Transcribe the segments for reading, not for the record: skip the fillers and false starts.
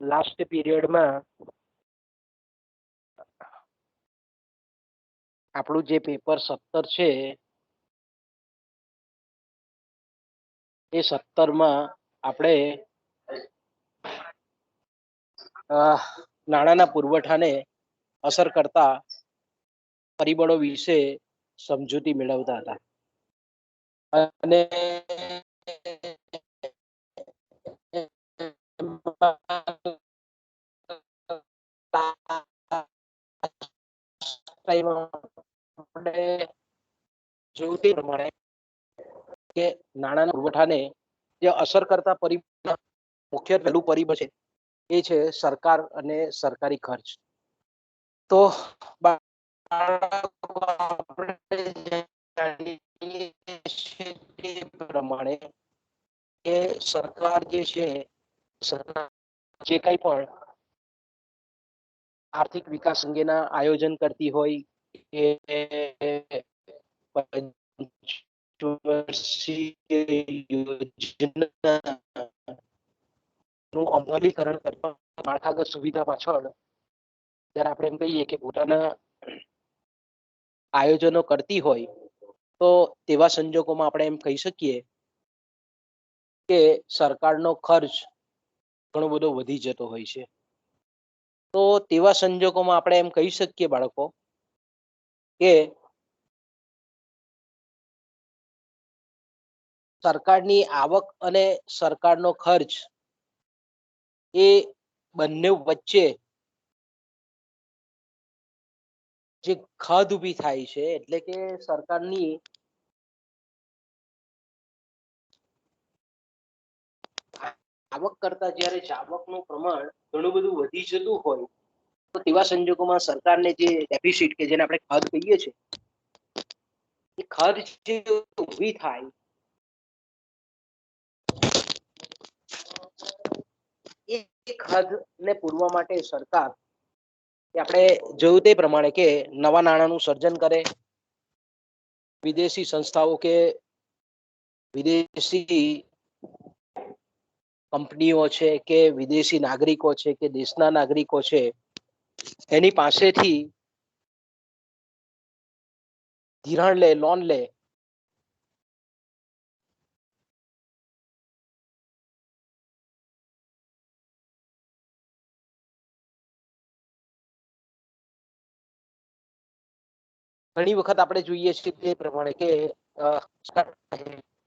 Last પીરિયડમાં આપણું જે paper 17 છે એ 17માં આપણે નાણાંના પુરવઠાને અસર કરતા પરિબળો વિશે સમજૂતી મેળવતા હતા અને જોયું તે પ્રમાણે કે નાણાંના પુરવઠાને જે અસર કરતા પરિબળ મુખ્ય પહેલું પરિબળ છે એ છે સરકાર અને સરકારી ખર્ચ. તો પ્રમાણે કે સરકાર જે છે સરકાર જે કંઈ પણ આર્થિક વિકાસ અંગેના આયોજન કરતી હોય કે અમલીકરણ કરવા માળખાગત સુવિધા પાછળ જ્યારે આપણે એમ કહીએ કે પોતાના આયોજનો કરતી હોય તો તેવા સંજોગોમાં આપણે એમ કહી શકીએ કે સરકારનો ખર્ચ ઘણો બધો વધી જતો હોય છે. તો તેવા સંજોગોમાં આપણે એમ કહી શકીએ બાળકો કે સરકારની આવક અને સરકારનો ખર્ચ એ બંને વચ્ચે જે ખદ ઊભી થાય છે એટલે કે સરકારની આવક કરતા જ્યારે જાવકનું પ્રમાણ ઘણું બધું વધી જતું હોય તો તેવા સંજોગોમાં સરકારને જે ડેફિસિટ કે જેને આપણે ખદ કહીએ છીએ એ ખદ જે ઊભી થાય એ ખદને પૂરવા માટે સરકાર આપણે જોયું તે પ્રમાણે કે નવા નાણાંનું સર્જન કરે, વિદેશી સંસ્થાઓ કે વિદેશી કંપનીઓ છે કે વિદેશી નાગરિકો છે કે દેશના નાગરિકો છે એની પાસેથી ધિરાણ લે, લોન લે ઘણી વખત આપણે જોઈએ છીએ તે પ્રમાણે કે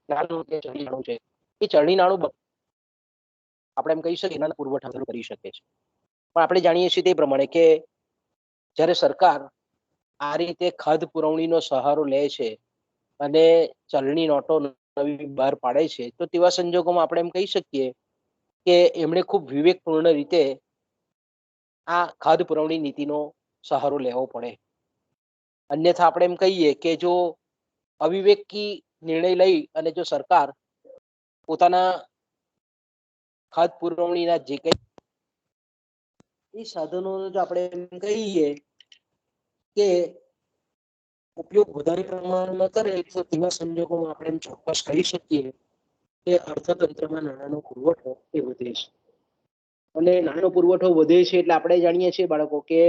નાણું છે એ ચલણી નાણું આપણે એમ કહી શકીએ એના પુરવઠા કરી શકે છે. પણ આપણે જાણીએ છીએ તે પ્રમાણે કે જ્યારે સરકાર આ રીતે ખદ પુરવણીનો સહારો લે છે અને ચલણી નોટો નવી બહાર પાડે છે તો તેવા સંજોગોમાં આપણે એમ કહી શકીએ કે એમણે ખૂબ વિવેકપૂર્ણ રીતે આ ખાદ પુરવણી નીતિનો સહારો લેવો પડે. અન્યથા આપણે એમ કહીએ કે જો અવિવેકી નિર્ણય લઈ અને જો સરકાર પોતાના ખાદ પુરવણીના જે કંઈ એ સાધનો જો આપણે એમ કહીએ કે ઉપયોગ વધારે પ્રમાણમાં કરે તો તેવા સંજોગોમાં આપણે એમ ચોક્કસ કહી શકીએ કે અર્થતંત્રમાં નાણાંનો પુરવઠો એ વધે છે. અને નાણાંનો પુરવઠો વધે છે એટલે આપણે જાણીએ છીએ બાળકો કે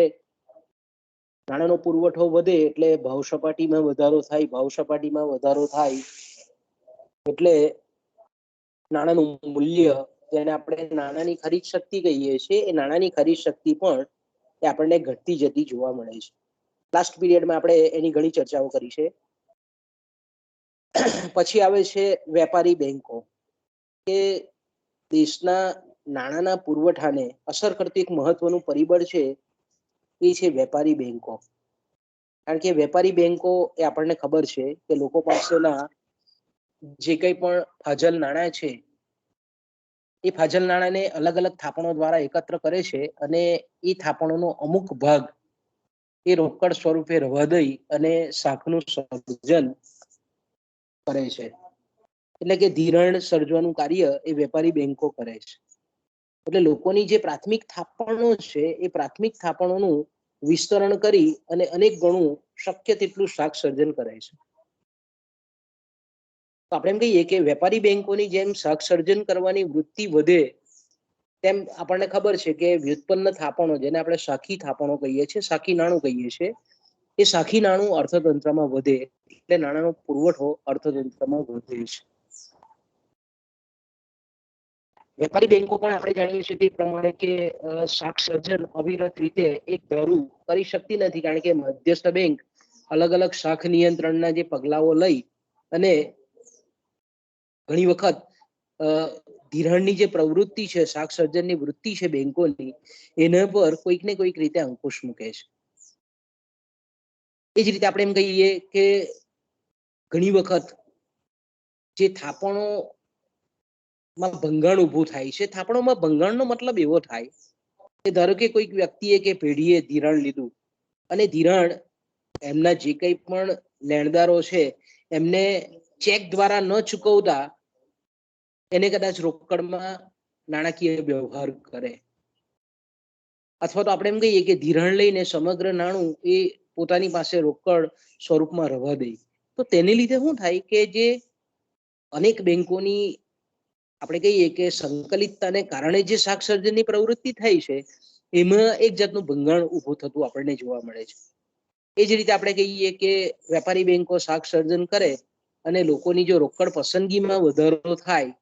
નાણાંનો પુરવઠો વધે એટલે ભાવ સપાટીમાં વધારો થાય, ભાવ સપાટીમાં વધારો થાય એટલે નાણાંનું મૂલ્ય જેને આપણે નાણાંની ખરીદ શક્તિ કહીએ છીએ એ નાણાંની ખરીદ શક્તિ પણ એ આપણને ઘટતી જતી જોવા મળે છે. લાસ્ટ પીરિયડમાં આપણે એની ઘણી ચર્ચાઓ કરી છે. પછી આવે છે વેપારી બેંકો કે દેશના નાણાંના પુરવઠાને અસર કરતું એક મહત્વનું પરિબળ છે એ છે વેપારી બેંકો. કારણ કે વેપારી બેંકો એ આપણને ખબર છે કે લોકો પાસેના જે કંઈ પણ ફાજલ નાણાં છે એ ફાજલ નાણાંને અલગ અલગ થાપણો દ્વારા એકત્ર કરે છે અને એ થાપણોનો અમુક ભાગ એ રોકડ સ્વરૂપે રવા દઈ અને શાખનું સર્જન કરે છે. એટલે કે ધિરાણ સર્જવાનું કાર્ય એ વેપારી બેંકો કરે છે. એટલે લોકોની જે પ્રાથમિક થાપણો છે એ પ્રાથમિક થાપણોનું વિસ્તરણ કરી અને અનેક ગણું શક્ય તેટલું શાક સર્જન કરે છે. તો આપણે એમ કહીએ કે વેપારી બેંકોની જેમ શાક સર્જન કરવાની વૃત્તિ વધે તેમ આપણને ખબર છે કે વ્યુત્પન્ન થાપણો, જેને આપણે સાખી થાપણો કહીએ છીએ, સાખી નાણું કહીએ છીએ, એ સાખી નાણું અર્થતંત્રમાં વધે એટલે નાણાંનો પુરવઠો અર્થતંત્રમાં વધે છે. વેપારી બેંકો પણ આપણે જાણીએ છીએ તે પ્રમાણે કે શાક સર્જન અવિરત રીતે એક ધારું કરી શકતી નથી, કારણ કે મધ્યસ્થ બેંક અલગ અલગ શાખ નિયંત્રણના જે પગલાઓ લઈ અને ઘણી વખત ધિરાણની જે પ્રવૃત્તિ છે, શાક સર્જનની વૃત્તિ છે બેંકોની, એના પર કોઈક ને કોઈક રીતે અંકુશ મૂકે છે. એ જ રીતે આપણે એમ કહીએ કે ઘણી વખત જે થાપણો માં ભંગાણ ઊભું થાય છે. થાપણોમાં ભંગાણનો મતલબ એવો થાય કે ધારો કે કોઈક વ્યક્તિએ કે પેઢીએ ધિરાણ લીધું અને ધિરાણ એમના જે કંઈ પણ લેણદારો છે એમને ચેક દ્વારા ન ચૂકવતા એને કદાચ રોકડમાં નાણાકીય વ્યવહાર કરે, અથવા તો આપણે એમ કહીએ કે ધિરાણ લઈને સમગ્ર નાણું એ પોતાની પાસે રોકડ સ્વરૂપમાં રહેવા દે, તો તેને લીધે શું થાય કે જે અનેક બેંકોની આપણે કહીએ કે સંકલિતતાને કારણે જે શાક સર્જનની પ્રવૃત્તિ થાય છે એમાં એક જાતનું ભંગાણ ઊભું થતું આપણને જોવા મળે છે. એ જ રીતે આપણે કહીએ કે વેપારી બેંકો શાક સર્જન કરે અને લોકોની જો રોકડ પસંદગીમાં વધારો થાય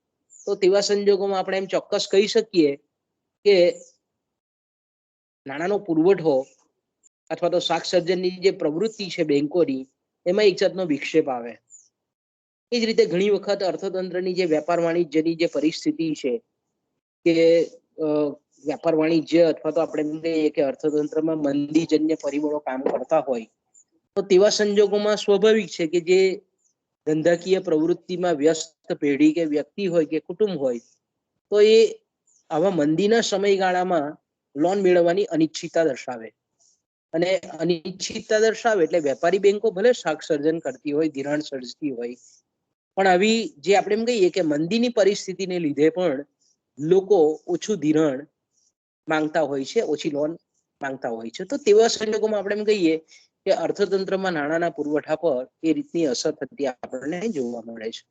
તો તેવા સંજોગોમાં આપણે એમ ચોક્કસ કહી શકીએ કે નાણાંનો પુરવઠો અથવા તો શાક સર્જનની જે પ્રવૃત્તિ છે બેંકોની, એમાં એક જાતનો વિક્ષેપ આવે. એ જ રીતે ઘણી વખત અર્થતંત્રની જે વેપાર વાણિજ્યની જે પરિસ્થિતિ છે કે વેપાર વાણિજ્ય અથવા તો આપણે એમ કહીએ કે અર્થતંત્રમાં મંદીજન્ય પરિબળો કામ કરતા હોય તો તેવા સંજોગોમાં સ્વાભાવિક છે કે જે ધંધાકીય પ્રવૃત્તિમાં વ્યસ્ત પેઢી કે વ્યક્તિ હોય કે કુટુંબ હોય તો એ આવા મંદીના સમયગાળામાં લોન મેળવવાની અનિચ્છિતતા દર્શાવે, અને અનિશ્ચિતતા દર્શાવે એટલે વેપારી બેંકો ભલે શાક સર્જન કરતી હોય, ધિરાણ સર્જતી હોય, પણ આવી જે આપણે એમ કહીએ કે મંદીની પરિસ્થિતિને લીધે પણ લોકો ઓછું ધિરાણ માંગતા હોય છે, ઓછી લોન માંગતા હોય છે. તો તેવા સંજોગોમાં આપણે એમ કહીએ કે અર્થતંત્રમાં નાણાંના પુરવઠા પર એ રીતની અસર થતી આપણને જોવા મળે છે.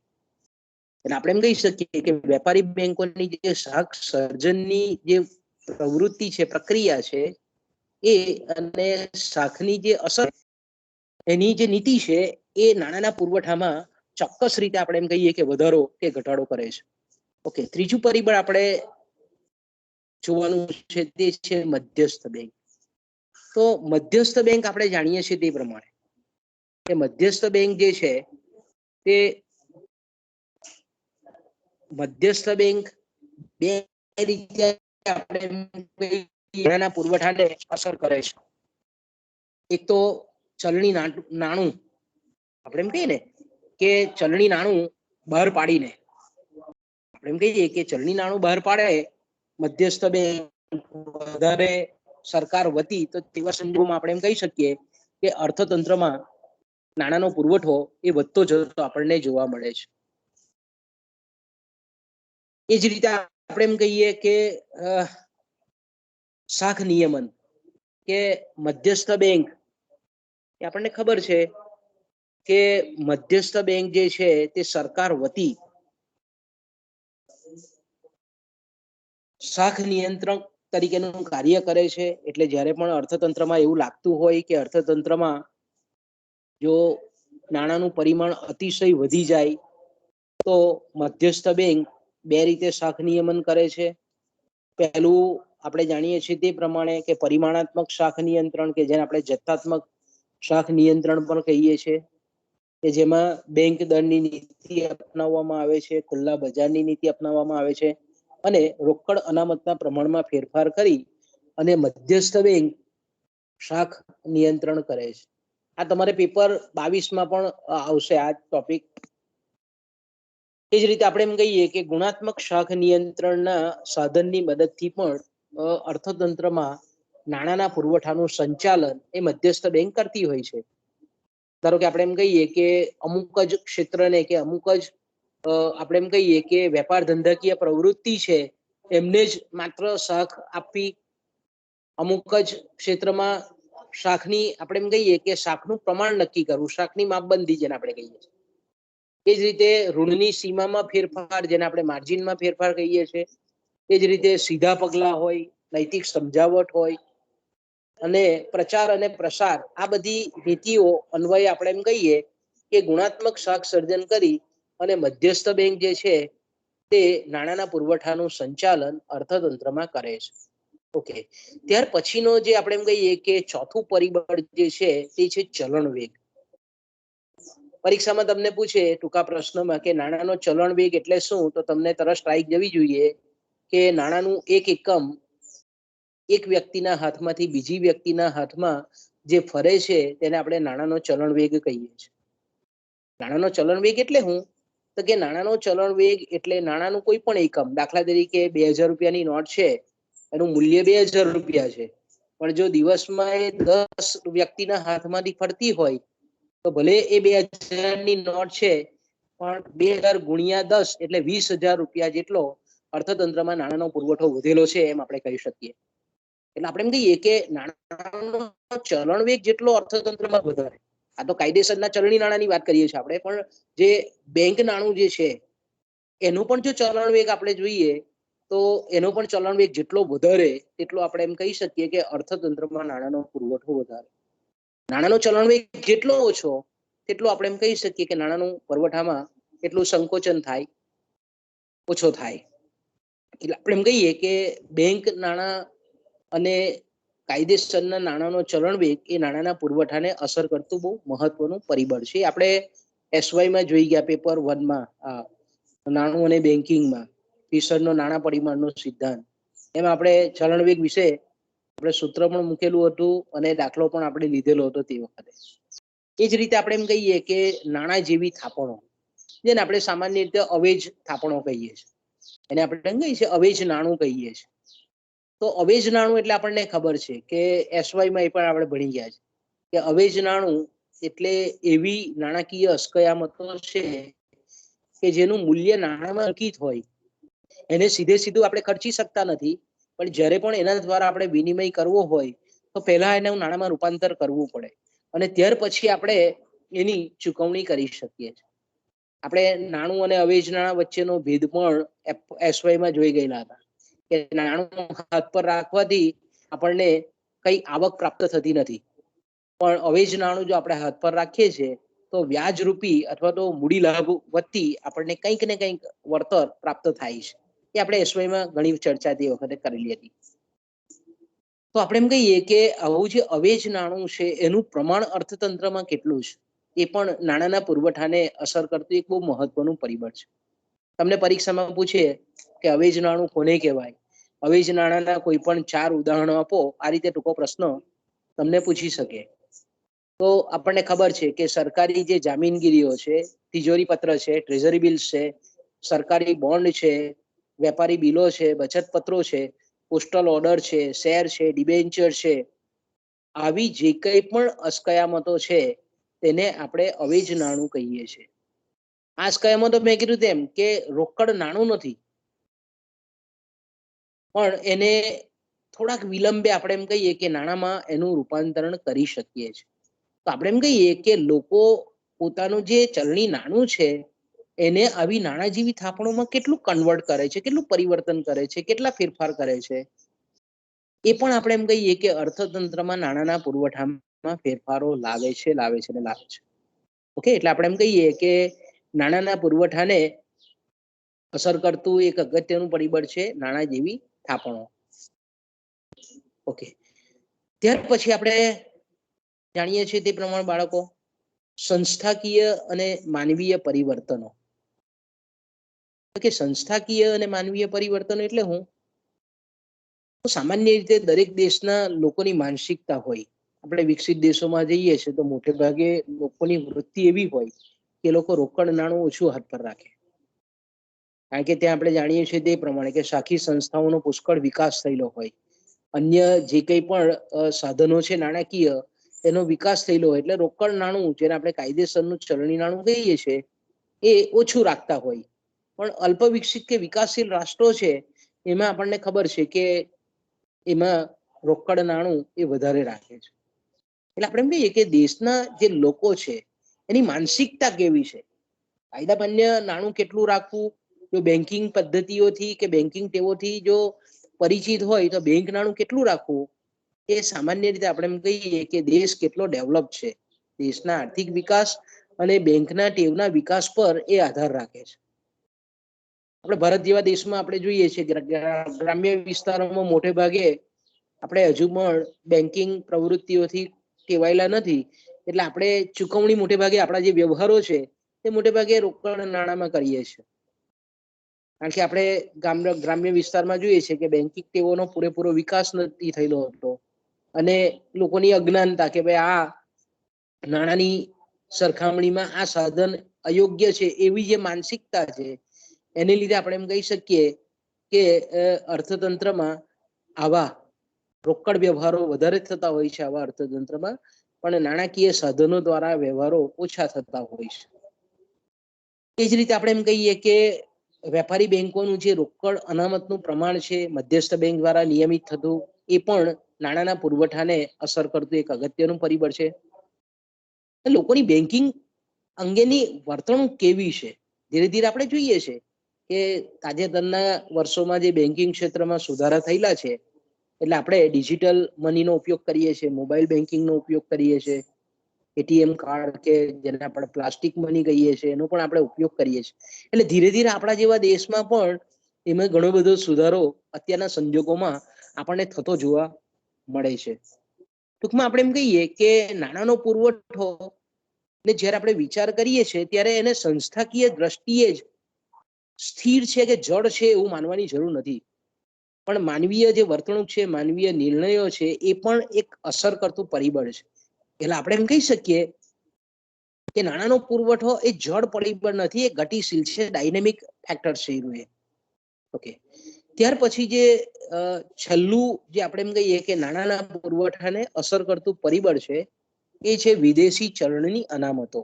અને આપણે એમ કહી શકીએ કે વેપારી બેંકોની જે શાક સર્જનની જે પ્રવૃત્તિ છે, પ્રક્રિયા છે, એ અને શાખની જે અસર, એની જે નીતિ છે એ નાણાંના પુરવઠામાં ચોક્કસ રીતે આપણે એમ કહીએ કે વધારો કે ઘટાડો કરે છે. ઓકે, ત્રીજું પરિબળ આપણે જોવાનું છે તે છે મધ્યસ્થ બેંક. તો મધ્યસ્થ બેંક આપણે જાણીએ છીએ તે પ્રમાણે કે મધ્યસ્થ બેંક જે છે તે મધ્યસ્થ બેંક બે રીતે આપણે નાણાંના પુરવઠાને અસર કરે છે. એક તો ચલણી નાણું, આપણે એમ કહીએ ને કે ચલણી નાણું બહાર પાડીને, આપણે એમ કહીએ કે ચલણી નાણું બહાર પાડે મધ્યસ્થ બેંક વધારે સરકાર વતી, તો તેવા સંજોગોમાં આપણે એમ કહી શકીએ કે અર્થતંત્રમાં નાણાંનો પુરવઠો એ વધતો જતો આપણને જોવા મળે છે. એ જ રીતે આપણે એમ કહીએ કે શાખ નિયમન કે મધ્યસ્થ બેંક, એ આપણને ખબર છે કે મધ્યસ્થ બેંક જે છે તે સરકાર વતી શાખ નિયંત્રક તરીકેનું કાર્ય કરે છે. એટલે જ્યારે પણ અર્થતંત્રમાં એવું લાગતું હોય કે અર્થતંત્રમાં જો નાણાંનું પરિમાણ અતિશય વધી જાય તો મધ્યસ્થ બેંક બે રીતે શાખ નિયમન કરે છે. પહેલું આપણે જાણીએ છીએ તે પ્રમાણે કે પરિમાણાત્મક શાખ નિયંત્રણ, કે જેને આપણે જથ્થાત્મક શાખ નિયંત્રણ પણ કહીએ છીએ, કે જેમાં બેંક દરની નીતિ અપનાવવામાં આવે છે, ખુલ્લા બજારની નીતિ અપનાવવામાં આવે છે અને રોકડ અનામતના પ્રમાણમાં ફેરફાર કરી અને મધ્યસ્થ બેંક શાખ નિયંત્રણ કરે છે. આ તમારે પેપર 22માં પણ આવશે આ ટોપિક. એ જ રીતે આપણે એમ કહીએ કે ગુણાત્મક શાખ નિયંત્રણના સાધનની મદદથી પણ અર્થતંત્રમાં નાણાંના પુરવઠાનું સંચાલન એ મધ્યસ્થ બેંક કરતી હોય છે. ધારો કે આપણે એમ કહીએ કે અમુક જ ક્ષેત્રને કે અમુક જ આપણે એમ કહીએ કે વેપાર ધંધાકીય પ્રવૃત્તિ છે એમને જ માત્ર શાખ આપવી, અમુક જ ક્ષેત્રમાં શાખની આપણે એમ કહીએ કે શાખનું પ્રમાણ નક્કી કરવું, શાખની માપબંધી જેને આપણે કહીએ છીએ. એ જ રીતે ઋણની સીમામાં ફેરફાર, જેને આપણે માર્જિનમાં ફેરફાર કહીએ છીએ, એ જ રીતે સીધા પગલા હોય, નૈતિક સમજાવટ હોય અને પ્રચાર અને પ્રસાર, આ બધી નીતિઓ અન્વયે આપણે એમ કહીએ કે ગુણાત્મક શાક સર્જન કરી અને મધ્યસ્થ બેંક જે છે તે નાણાંના પુરવઠાનું સંચાલન અર્થતંત્રમાં કરે છે. ઓકે, ત્યાર પછીનો જે આપણે એમ કહીએ કે ચોથું પરિબળ જે છે તે છે ચલણ વેગ. પરીક્ષામાં તમને પૂછે ટૂંકા પ્રશ્નમાં કે નાણાંનો ચલણ વેગ એટલે શું, તો તમને તરત સ્ટ્રાઇક જવી જોઈએ કે નાણાંનું એક એકમ એક વ્યક્તિના હાથમાંથી બીજી વ્યક્તિના હાથમાં જે ફરે છે તેને આપણે નાણાંનો ચલણ વેગ કહીએ છીએ. નાણાંનો ચલણ વેગ એટલે શું, તો કે નાણાંનો ચલણ વેગ એટલે નાણાંનું કોઈ પણ એકમ, દાખલા તરીકે 2000 રૂપિયાની નોટ છે, એનું મૂલ્ય 2000 રૂપિયા છે, પણ જો દિવસમાં એ 10 વ્યક્તિના હાથમાંથી ફરતી હોય તો ભલે એ 2000 ની નોટ છે, પણ 2000 ગુણ્યા 10 એટલે 20,000 રૂપિયા જેટલો અર્થતંત્રમાં નાણાંનો પુરવઠો વધેલો છે એમ આપણે કહી શકીએ. એટલે આપણે એમ કહીએ કે નાણાંનો ચલણ વેગ જેટલો અર્થતંત્રમાં વધારે, આ તો કાયદેસરના ચલણી નાણાંની વાત કરીએ છીએ આપણે, પણ જે બેંક નાણું જે છે એનું પણ જો ચલણ વેગ આપણે જોઈએ તો એનો પણ ચલણ વેગ જેટલો વધારે એટલો આપણે એમ કહી શકીએ કે અર્થતંત્રમાં નાણાંનો પુરવઠો વધારે. નાણાંનો ચલણ વેગ જેટલો ઓછો તેટલો આપણે એમ કહી શકીએ કે નાણાંનું પુરવઠામાં એટલું સંકોચન થાય, ઓછો થાય. એટલે આપણે એમ કહીએ કે બેંક નાણાં અને કાયદેસરના નાણાંનો ચલણ વેગ એ નાણાંના પુરવઠાને અસર કરતું બહુ મહત્વનું પરિબળ છે. આપણે એસવાયમાં જોઈ ગયા પેપર 1માં નાણું અને બેન્કિંગમાં ફિશરનો નાણાં પરિમાણનો સિદ્ધાંત, એમાં આપણે ચલણ વેગ વિશે આપણે સૂત્ર પણ મૂકેલું હતું અને દાખલો પણ આપણે લીધેલો હતો તે વખતે. એ જ રીતે આપણે એમ કહીએ કે નાણાં જેવી થાપણો, જેને આપણે સામાન્ય રીતે અવેજ થાપણો કહીએ છીએ, એને આપણે એમ કહીએ છીએ અવેજ નાણું કહીએ છીએ. તો અવેજ નાણું એટલે આપણને ખબર છે કે એસવાયમાં એ પણ આપણે ભણી ગયા છે કે અવેજ નાણું એટલે એવી નાણાકીય અસ્કયામતો છે કે જેનું મૂલ્ય નાણાંમાં અંકિત હોય, એને સીધે સીધું આપણે ખર્ચી શકતા નથી, પણ જ્યારે પણ એના દ્વારા આપણે વિનિમય કરવો હોય તો પહેલા એને નાણાંમાં રૂપાંતર કરવું પડે અને ત્યાર પછી આપણે એની ચૂકવણી કરી શકીએ. આપણે નાણું અને અવેજ નાણાં વચ્ચેનો ભેદ પણ એસવાયમાં જોઈ ગયેલા હતા કે નાણું હાથ પર રાખવાથી આપણને કઈ આવક પ્રાપ્ત થતી નથી, પણ અવેજ નાણું જો આપણે હાથ પર રાખીએ છીએ તો વ્યાજ રૂપી અથવા તો મૂડી લાભ વતી આપણને કંઈક ને કંઈક વળતર પ્રાપ્ત થાય છે. એ આપણે એસવાયમાં ઘણી ચર્ચા તે વખતે કરેલી હતી. તો આપણે એમ કહીએ કે આવું જે અવેજ નાણું છે એનું પ્રમાણ અર્થતંત્રમાં કેટલું છે એ પણ નાણાંના પુરવઠાને અસર કરતું એક બહુ મહત્વનું પરિબળ છે. તમને પરીક્ષામાં પૂછે કે અવેજ નાણું કોને કહેવાય, અવેજ નાણાંના કોઈ પણ 4 ઉદાહરણો આપો, આ રીતે ટૂંકો પ્રશ્ન તમને પૂછી શકે. તો આપણને ખબર છે કે સરકારી જે જામીનગીરીઓ છે, તિજોરી પત્ર છે, ટ્રેઝરી બિલ્સ છે, સરકારી બોન્ડ છે, વેપારી બિલો છે, બચત પત્રો છે, પોસ્ટલ ઓર્ડર છે, શેર છે, ડિબેન્ચર છે, આવી જે કંઈ પણ અસ્કયામતો છે તેને આપણે અવેજ નાણું કહીએ છીએ. આ અસ્કયામતો મેં કીધું તેમ કે રોકડ નાણું નથી, પણ એને થોડાક વિલંબે આપણે એમ કહીએ કે નાણાંમાં એનું રૂપાંતરણ કરી શકીએ છીએ. તો આપણે એમ કહીએ કે લોકો પોતાનું જે ચલણી નાણું છે એને આવી નાણાં જેવી થાપણોમાં કેટલું કન્વર્ટ કરે છે, કેટલું પરિવર્તન કરે છે, કેટલા ફેરફાર કરે છે, એ પણ આપણે એમ કહીએ કે અર્થતંત્રમાં નાણાંના પુરવઠામાં ફેરફારો લાવે છે. ઓકે, એટલે આપણે એમ કહીએ કે નાણાંના પુરવઠાને અસર કરતું એક અગત્યનું પરિબળ છે નાણાં જેવી થાપણો. ઓકે, ત્યાર પછી આપણે જાણીએ છીએ તે પ્રમાણે બાળકો સંસ્થાકીય અને માનવીય પરિવર્તનો. કે સંસ્થાકીય અને માનવીય પરિવર્તન એટલે હું સામાન્ય રીતે દરેક દેશના લોકોની માનસિકતા હોય. આપણે વિકસિત દેશોમાં જઈએ છીએ તો મોટે ભાગે લોકોની વૃત્તિ એવી હોય કે લોકો રોકડ નાણું ઓછું હાથ પર રાખે, કારણ કે ત્યાં આપણે જાણીએ છીએ તે પ્રમાણે કે શાખી સંસ્થાઓનો પુષ્કળ વિકાસ થયેલો હોય, અન્ય જે કંઈ પણ સાધનો છે નાણાકીય એનો વિકાસ થયેલો હોય, એટલે રોકડ નાણું જેને આપણે કાયદેસરનું ચલણી નાણું કહીએ છીએ એ ઓછું રાખતા હોય. પણ અલ્પ વિકસિત કે વિકાસશીલ રાષ્ટ્રો છે એમાં આપણને ખબર છે કે એમાં રોકડ નાણું એ વધારે રાખે છે. એટલે આપણે એમ કહીએ કે દેશના જે લોકો છે એની માનસિકતા કેવી છે, કાયદા માન્ય નાણું કેટલું રાખવું જો બેન્કિંગ પદ્ધતિઓથી કે બેન્કિંગ ટેવોથી જો પરિચિત હોય તો બેંક નાણું કેટલું રાખવું એ સામાન્ય રીતે આપણે એમ કહીએ કે દેશ કેટલો ડેવલપ છે, દેશના આર્થિક વિકાસ અને બેંકના ટેવના વિકાસ પર એ આધાર રાખે છે. આપણે ભારત જેવા દેશમાં આપણે જોઈએ છીએ ગ્રામ્ય વિસ્તારોમાં મોટે ભાગે આપણે હજુ પણ બેન્કિંગ પ્રવૃત્તિઓથી ટેવાયેલા નથી, એટલે આપણે ચુકવણી મોટે ભાગે આપણા જે વ્યવહારો છે તે મોટે ભાગે રોકડ નાણાંમાં કરીએ છીએ. કારણ કે આપણે ગ્રામ્ય વિસ્તારમાં જોઈએ છે કે બેન્કિંગ ટેવોનો પૂરેપૂરો વિકાસ નથી થયેલો હતો અને લોકોની અજ્ઞાનતા કે ભાઈ આ નાણાંની સરખામણીમાં આ સાધન અયોગ્ય છે એવી જે માનસિકતા છે એને લીધે આપણે એમ કહી શકીએ કે અર્થતંત્રમાં આવા રોકડ વ્યવહારો વધારે થતા હોય છે આવા અર્થતંત્રમાં, પણ નાણાકીય સાધનો દ્વારા વ્યવહારો ઓછા થતા હોય છે. એ જ રીતે આપણે એમ કહીએ કે વેપારી બેંકોનું જે રોકડ અનામતનું પ્રમાણ છે મધ્યસ્થ બેંક દ્વારા નિયમિત થતું, એ પણ નાણાંના પુરવઠાને અસર કરતું એક અગત્યનું પરિબળ છે. લોકોની બેન્કિંગ અંગેની વર્તણૂક કેવી છે, ધીરે ધીરે આપણે જોઈએ છે કે તાજેતરના વર્ષોમાં જે બેન્કિંગ ક્ષેત્રમાં સુધારા થયેલા છે, એટલે આપણે ડિજિટલ મનીનો ઉપયોગ કરીએ છીએ, મોબાઈલ બેન્કિંગનો ઉપયોગ કરીએ છીએ, એટીએમ કાર્ડ કે જેને આપણે પ્લાસ્ટિક મની કહીએ છીએ એનો પણ આપણે ઉપયોગ કરીએ છીએ. એટલે ધીરે ધીરે આપણા જેવા દેશમાં પણ એમાં ઘણો બધો સુધારો અત્યારના સંજોગોમાં આપણને થતો જોવા મળે છે. ટૂંકમાં આપણે એમ કહીએ કે નાણાંનો પુરવઠો ને જ્યારે આપણે વિચાર કરીએ છીએ ત્યારે એને સંસ્થાકીય દ્રષ્ટિએ જ સ્થિર છે કે જડ છે એવું માનવાની જરૂર નથી, પણ માનવીય જે વર્તણૂક છે, માનવીય નિર્ણયો છે, એ પણ એક અસર કરતું પરિબળ છે. એટલે આપણે એમ કહી શકીએ કે નાણાંનો પુરવઠો એ જડ પરિબળ નથી, એ ગતિશીલ છે, ડાયનેમિક ફેક્ટર છે એ. ઓકે, ત્યાર પછી જે છેલ્લું જે આપણે એમ કહીએ કે નાણાંના પુરવઠાને અસર કરતું પરિબળ છે એ છે વિદેશી ચલણની અનામતો.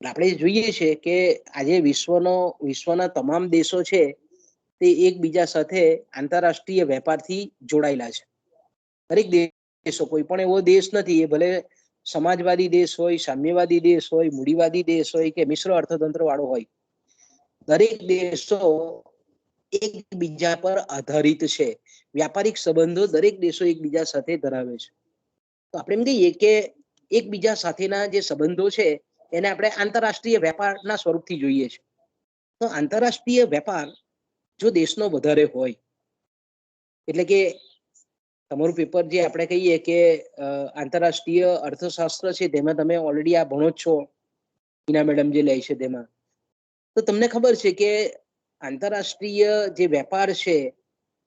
આપણે જોઈએ છે કે આજે વિશ્વના તમામ દેશો છે તે એકબીજા સાથે આંતરરાષ્ટ્રીય વેપારથી જોડાયેલા છે. દરેક દેશો, કોઈ પણ એવો દેશ નથી, એ ભલે સમાજવાદી દેશ હોય, સામ્યવાદી દેશ હોય, મૂડીવાદી દેશ હોય કે મિશ્ર અર્થતંત્ર વાળો હોય, દરેક દેશો એકબીજા પર આધારિત છે. વ્યાપારિક સંબંધો દરેક દેશો એકબીજા સાથે ધરાવે છે. તો આપણે એમ કહીએ કે એકબીજા સાથેના જે સંબંધો છે એને આપણે આંતરરાષ્ટ્રીય વેપારના સ્વરૂપથી જોઈએ છીએ. તો આંતરરાષ્ટ્રીય વેપાર જો દેશનો વધારે હોય, એટલે કે તમારું પેપર જે આપણે કહીએ કે આંતરરાષ્ટ્રીય અર્થશાસ્ત્ર છે તેમાં તમે ઓલરેડી આ ભણો જ છો, હિના મેડમ જે લે છે તેમાં, તો તમને ખબર છે કે આંતરરાષ્ટ્રીય જે વેપાર છે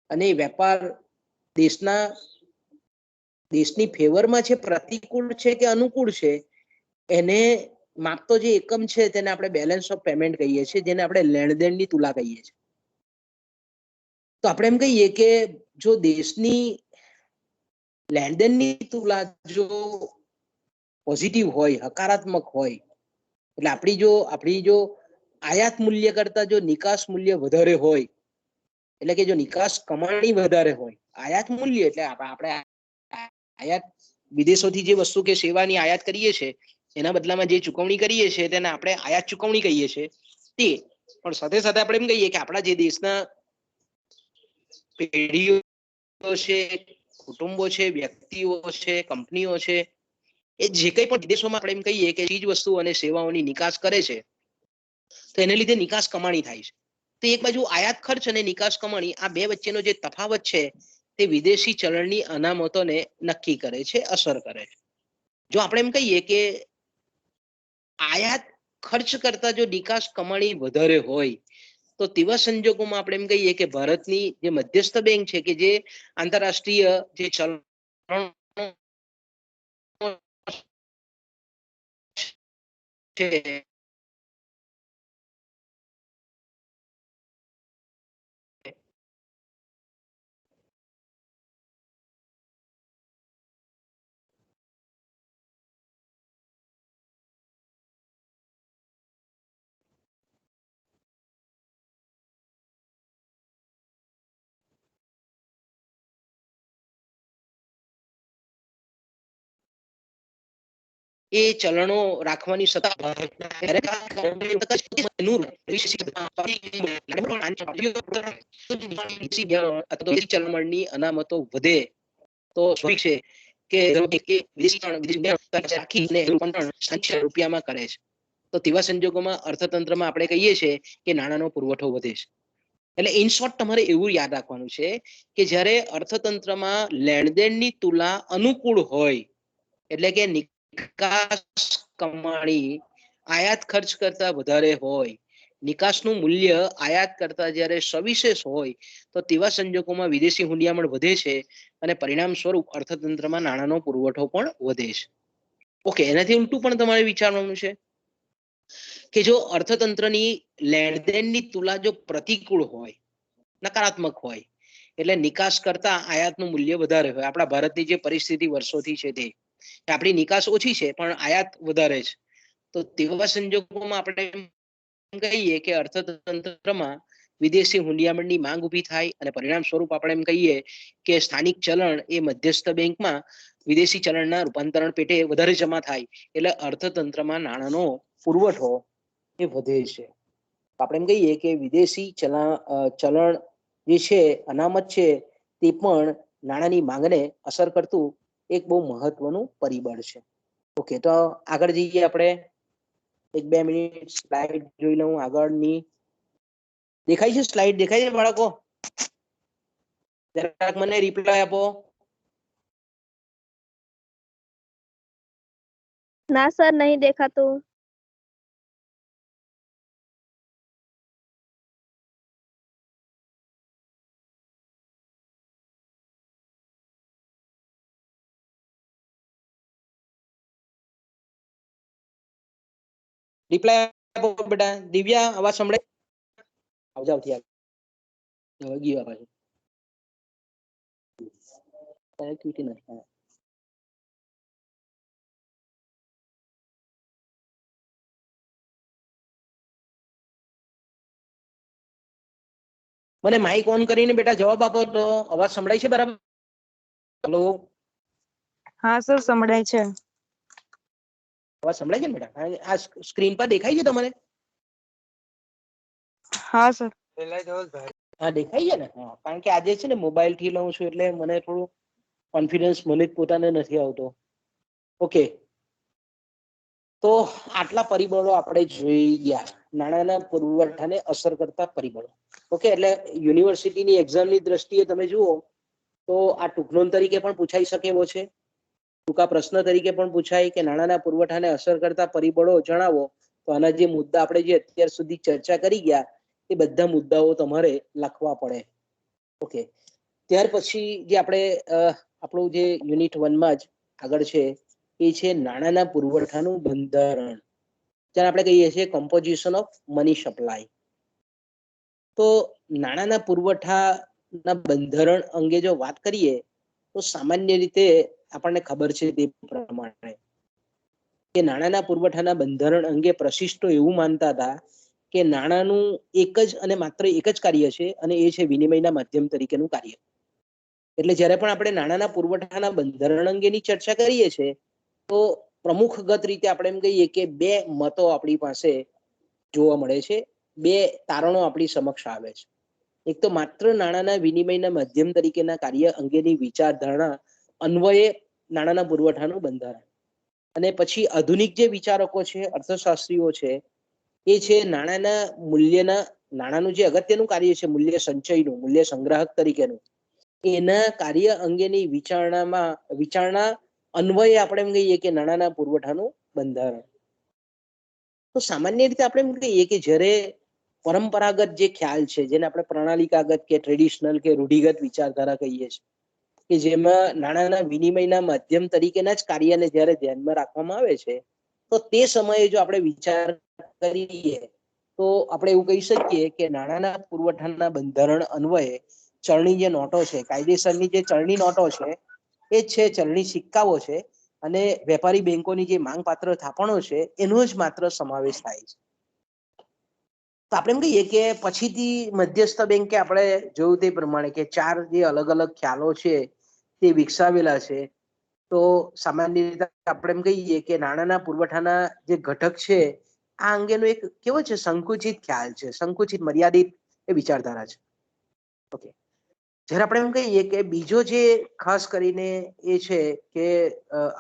અને એ વેપાર દેશની ફેવરમાં છે, પ્રતિકૂળ છે કે અનુકૂળ છે, એને માપતો જે એકમ છે તેને આપણે બેલેન્સ ઓફ પેમેન્ટ કહીએ છીએ, જેને આપણે લેણદેણની તુલા કહીએ છીએ. તો આપણે એમ કહીએ કે જો દેશની લેણદેણની તુલા જો પોઝિટિવ હોય, હકારાત્મક હોય, એટલે આપણી જો આયાત મૂલ્ય કરતા જો નિકાસ મૂલ્ય વધારે હોય, એટલે કે જો નિકાસ કમાણી વધારે હોય, આયાત મૂલ્ય એટલે આપણે આયાત વિદેશોથી જે વસ્તુ કે સેવાની આયાત કરીએ છીએ એના બદલામાં જે ચુકવણી કરીએ છીએ તેને આપણે આયાત ચુકવણી કહીએ છીએ. તે પણ સાથે સાથે આપણે એમ કહીએ કે આપણા જે દેશના પેઢીઓ છે, કુટુંબો છે, વ્યક્તિઓ છે, કંપનીઓ છે, એ જે કંઈ પણ વિદેશોમાં આપણે એમ કહીએ કે ચીજ વસ્તુ અને સેવાઓની નિકાસ કરે છે, તો એને લીધે નિકાસ કમાણી થાય છે. તો એક બાજુ આયાત ખર્ચ અને નિકાસ કમાણી, આ બે વચ્ચેનો જે તફાવત છે તે વિદેશી ચલણની અનામતોને નક્કી કરે છે, અસર કરે છે. જો આપણે એમ કહીએ કે આયાત ખર્ચ કરતા જો નિકાસ કમાણી વધારે હોય, તો તેવા સંજોગોમાં આપણે એમ કહીએ કે ભારતની જે મધ્યસ્થ બેંક છે કે જે આંતરરાષ્ટ્રીય જે ચલણ છે એ ચલણો રાખવાની સત્તા ચલણની અનામતો વધે તો સ્વાભાવિક છે કે રાખીને રૂપિયામાં કરે છે. તો તેવા સંજોગોમાં અર્થતંત્રમાં આપણે કહીએ છીએ કે નાણાંનો પુરવઠો વધે છે. એટલે ઇન શોર્ટ તમારે એવું યાદ રાખવાનું છે કે જ્યારે અર્થતંત્રમાં લેણદેણની તુલા અનુકૂળ હોય, એટલે કે નિકાસ કમાણી આયાત ખર્ચ કરતા વધારે હોય, નિકાસનું મૂલ્ય આયાત કરતા જ્યારે સવિશેષ હોય, તો તેવા સંજોગોમાં વિદેશી હુંડિયામણ વધે છે અને પરિણામ સ્વરૂપ અર્થતંત્રમાં નાણાંનો પુરવઠો પણ વધે છે. ઓકે, એનાથી ઊલટું પણ તમારે વિચારવાનું છે કે જો અર્થતંત્રની લેણદેણની તુલા જો પ્રતિકૂળ હોય, નકારાત્મક હોય, એટલે નિકાસ કરતા આયાતનું મૂલ્ય વધારે હોય. આપણા ભારતની જે પરિસ્થિતિ વર્ષોથી છે તે આપણી નિકાસ ઓછી છે પણ આયાત વધારે છે. તો તેવા સંજોગોમાં આપણે કહીએ કે અર્થતંત્રમાં વિદેશી હુંડિયામણની માંગ ઊભી થાય અને પરિણામ સ્વરૂપ આપણે એમ કહીએ કે સ્થાનિક ચલણ એ મધ્યસ્થ બેંકમાં વિદેશી ચલણના રૂપાંતરણ પેટે વધારે જમા થાય, એટલે અર્થતંત્રમાં નાણાંનો પુરવઠો એ વધે છે. આપણે એમ કહીએ કે વિદેશી ચલણ જે છે, અનામત છે, તે પણ નાણાંની માંગને અસર કરતું એક બહુ મહત્વનું પરિબળ છે. ઓકે, તો આગળ જઈએ આપણે. 1-2 મિનિટ સ્લાઇડ જોઈ લઉં આગળની. દેખાય છે સ્લાઇડ? દેખાય છે બાળકો? જરાક મને રિપ્લાય આપો. ના સર, નહીં દેખાતું. રિપ્લાય આપો બેટા. દિવ્યા, અવાજ સંભળાય? આવજો આવતી ગયો પાછું. મને માઇક ઓન કરીને બેટા જવાબ આપો તો અવાજ સંભળાય છે બરાબર? હેલો, હા સર, સંભળાય છે. અવાજ સંભળાય છે ને બેટા? આ સ્ક્રીન પર દેખાય છે તમારે? હા સર. હા, દેખાય છે ને? હા, કારણ કે આજે છે ને મોબાઈલ થી લઉં છું એટલે મને થોડું કોન્ફિડન્સ મને જ પોતાને નથી આવતો. ઓકે, તો આટલા પરિબળો આપણે જોઈ ગયા, નાણાંના પુરવઠાને અસર કરતા પરિબળો. ઓકે, એટલે યુનિવર્સિટીની એક્ઝામની દ્રષ્ટિએ તમે જુઓ તો આ ટૂંકનોંધ તરીકે પણ પૂછાઈ શકે એવો છે, ટૂંકા પ્રશ્ન તરીકે પણ પૂછાય કે નાણાંના પુરવઠાને અસર કરતા પરિબળો જણાવો. તો આના જે મુદ્દા આપણે જે અત્યાર સુધી ચર્ચા કરી ગયા એ બધા મુદ્દાઓ તમારે લખવા પડે. ઓકે, ત્યાર પછી જે આપણે આપણું જે યુનિટ 1માં જ આગળ છે એ છે નાણાંના પુરવઠાનું બંધારણ, જેને આપણે કહીએ છીએ કમ્પોઝિશન ઓફ મની સપ્લાય. તો નાણાંના પુરવઠાના બંધારણ અંગે જો વાત કરીએ તો સામાન્ય રીતે આપણને ખબર છે તે પ્રમાણે કે નાણાંના પુરવઠાના બંધારણ અંગે પ્રશિષ્ટો એવું માનતા હતા કે નાણાંનું એક જ અને માત્ર એક જ કાર્ય છે અને એ છે વિનિમયના માધ્યમ તરીકેનું કાર્ય. એટલે જ્યારે પણ આપણે નાણાંના પુરવઠાના બંધારણ અંગેની ચર્ચા કરીએ છીએ તો પ્રમુખગત રીતે આપણે એમ કહીએ કે બે મતો આપણી પાસે જોવા મળે છે, બે તારણો આપણી સમક્ષ આવે છે. એક તો માત્ર નાણાંના વિનિમયના માધ્યમ તરીકેના કાર્ય અંગેની વિચારધારણા અન્વયે નાણાંના પુરવઠાનું બંધારણ, અને પછી આધુનિક જે વિચારકો છે, અર્થશાસ્ત્રીઓ છે, એ છે નાણાંનું જે અગત્યનું કાર્ય છે મૂલ્ય સંચયનું, મૂલ્ય સંગ્રાહક તરીકેનું, એના કાર્ય અંગેની વિચારણા અન્વયે આપણે એમ કહીએ કે નાણાંના પુરવઠાનું બંધારણ. તો સામાન્ય રીતે આપણે એમ કહીએ કે જ્યારે પરંપરાગત જે ખ્યાલ છે, જેને આપણે પ્રણાલિકાગત કે ટ્રેડિશનલ કે રૂઢિગત વિચારધારા કહીએ છીએ, કે જેમાં નાણાંના વિનિમયના માધ્યમ તરીકેના જ કાર્યને જ્યારે ધ્યાનમાં રાખવામાં આવે છે, તો તે સમયે જો આપણે વિચાર કરીએ તો આપણે એવું કહી શકીએ કે નાણાંના પુરવઠાના બંધારણ અન્વયે ચલણી જે નોટો છે, કાયદેસરની જે ચલણી નોટો છે, એ છે ચલણી સિક્કાઓ છે, અને વેપારી બેંકોની જે માંગપાત્ર થાપણો છે એનો જ માત્ર સમાવેશ થાય છે. તો આપણે એમ કહીએ કે પછીથી મધ્યસ્થ બેંકે આપણે જોયું તે પ્રમાણે કે ચાર જે અલગ અલગ ખ્યાલો છે તે વિકસાવેલા છે, તો સામાન્ય રીતે આપણે એમ કહીએ કે નાણાંના પુરવઠાના જે ઘટક છે આ અંગેનો એક કેવો છે સંકુચિત ખ્યાલ છે, સંકુચિત મર્યાદિત એ વિચારધારા છે. ઓકે, જ્યારે આપણે એમ કહીએ કે બીજો જે ખાસ કરીને એ છે કે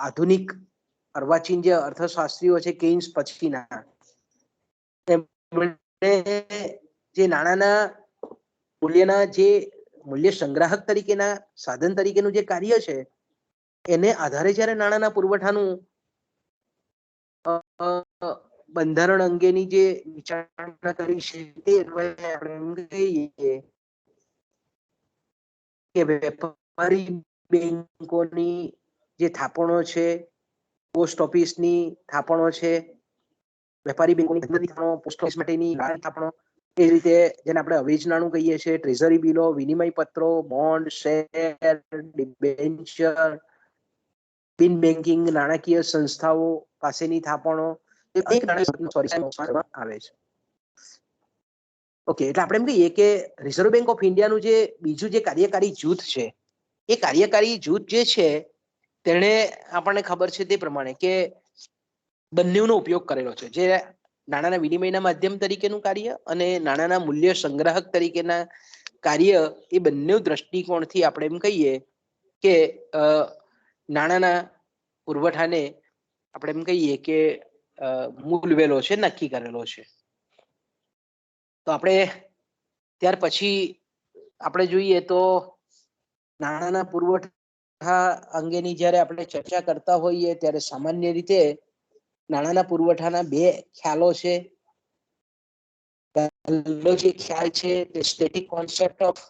આધુનિક અર્વાચીન જે અર્થશાસ્ત્રીઓ છે કેઇન્સ પછીના, જે નાણાંના મૂલ્યના જે મૂલ્ય સંગ્રાહક તરીકેના સાધન તરીકેનું જે કાર્ય છે એને આધારે જ્યારે નાણાંના પુરવઠાનું બંધારણ અંગેની જે વિચારણા કરી છે તે આપણે એમ કહીએ કે વેપારી બેંકોની જે થાપણો છે, પોસ્ટ ઓફિસની થાપણો છે, વેપારી બેંકોની પોસ્ટ ઓફિસ માટેની થાપણો, એ રીતે જેને આપણે અવેજ નાણું કહીએ છીએ, ટ્રેઝરી બિલો, વિનિમય પત્રો, બોન્ડ, શેર, ડિબેન્ચર, બિન બેન્કિંગ નાણાકીય સંસ્થાઓ પાસેની થાપણો આવે છે. ઓકે, એટલે આપણે એમ કહીએ કે રિઝર્વ બેંક ઓફ ઇન્ડિયાનું જે બીજું જે કાર્યકારી જૂથ છે એ કાર્યકારી જૂથ જે છે તેણે આપણને ખબર છે તે પ્રમાણે કે બંનેનો ઉપયોગ કરેલો છે, જે નાણાંના વિનિમયના માધ્યમ તરીકેનું કાર્ય અને નાણાંના મૂલ્ય સંગ્રાહક તરીકેના કાર્ય, એ બંને દ્રષ્ટિકોણથી આપણે એમ કહીએ કે નાણાંના પુરવઠાને આપણે એમ કહીએ કે મૂલવેલો છે, નક્કી કરેલો છે. તો આપણે ત્યાર પછી આપણે જોઈએ તો નાણાંના પુરવઠા અંગેની જ્યારે આપણે ચર્ચા કરતા હોઈએ ત્યારે સામાન્ય રીતે નાણાંના પુરવઠાના બે ખ્યાલો છે. પહેલો જે ખ્યાલ છે તે static concept of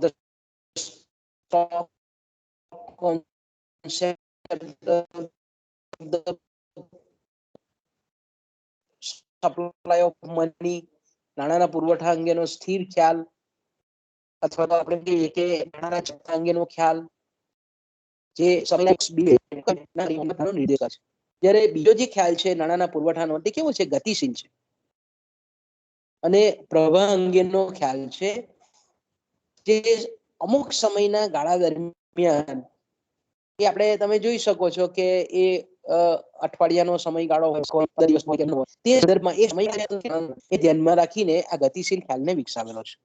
the stock concept, the supply of money, નાણાંના પુરવઠા અંગેનો સ્થિર ખ્યાલ, અથવા તો આપણે કહીએ કે નાણાંના જથ્થા અંગેનો ખ્યાલ, જે નિર્દેશ છે. જ્યારે બીજો જે ખ્યાલ છે નાણાંના પુરવઠાનો તે કેવો છે, ગતિશીલ છે અને પ્રવાહ અંગેનો ખ્યાલ છે, જે અમુક સમયના ગાળા દરમિયાન એ આપણે તમે જોઈ શકો છો કે એ અઠવાડિયાનો સમયગાળો હોય, દિવસ હોય, તે સંદર્ભમાં એ સમયગાળા એ ધ્યાનમાં રાખીને આ ગતિશીલ ખ્યાલને વિકસાવેલો છે.